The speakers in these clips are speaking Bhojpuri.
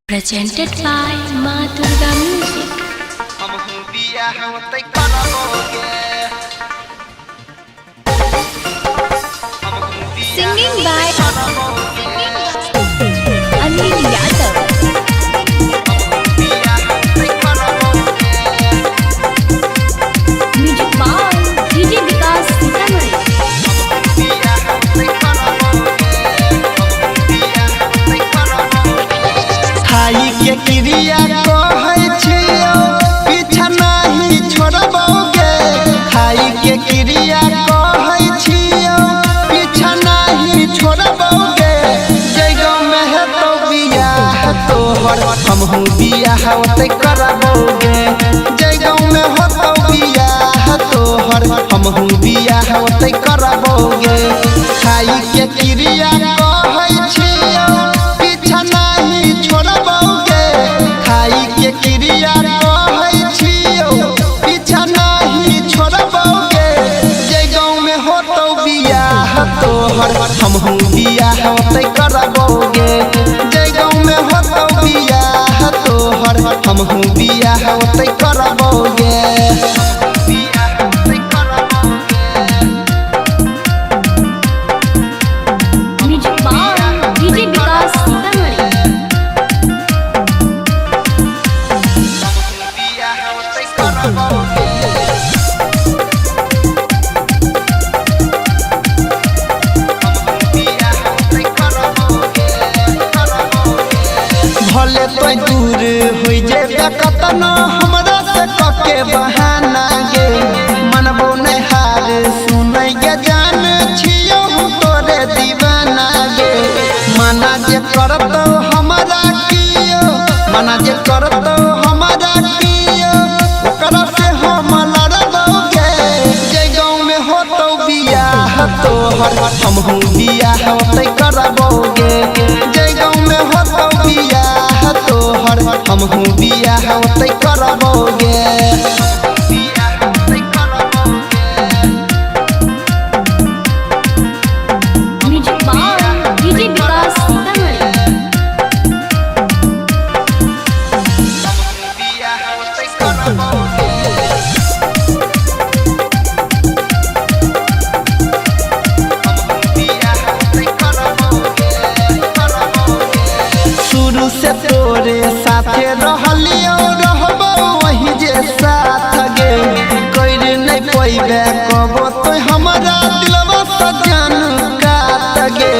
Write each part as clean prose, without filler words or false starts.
Presented by Ma Durga Music. Singing by Anil Yadav. Music by DJ Vikas Sitamarhi. खाई के क्रिया कहै छियो पीछा नहीं छोड़बोगे। खाई के क्रिया कहै छियो पीछा नहीं छोड़बोगे। जय गाँव में है तो बियाह तोहर हमहू बियाह ओते करबोगे। जय गाँव में हो तो बियाह तोहर हमहू बियाह ओते करबोगे। खाई के क्रिया कहै छियो पीछा नहीं छोड़बोगे। खाई के क्रिया कहै छियो पीछा नहीं छोड़बोगे। जय गाँव में हो तो बियाह तोहर हमहू बियाह ओते करबोगे। जय गाँव में हो तो बियाह तोहर हमहू बियाह ओते करबोगे। Music by DJ Vikas Sitamarhi. भले तो दूर हो जेबे कतना हमरा से कके बहाना गे। मनबो नहीं हार सुनै गे जान छियो तोरे दीवाना गे। मना जे करतो हमरा कियो मना जे करतो हमरा कियो ओकरा से हम लड़बोगे। जय गाँव में हो तो बियाह तोहर हमहू बियाह ओते करबोगे। जय गाँव में हो तो बियाह तोहर हमहू बियाह ओते करबोगे। Music by DJ Vikas Sitamarhi. शुरू से तोरे साथे रहलियो रहबो वही जे साथ गे। कर नहीं पैबे कबो तो हमरा दिलवा सजन काट गे।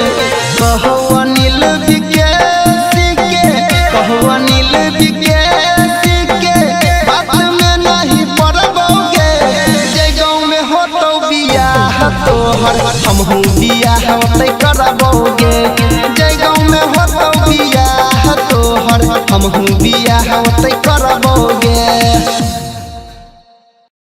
कहो अनिल विकेसी के कहो अनिल विकेसी के बात में नहीं पड़बोगे। जय गाँव में हो तो बियाह तोहर हमहू बियाह ओते करबोगे। जय गाँव में हो तो बियाह तोहर हमहू बियाह ओते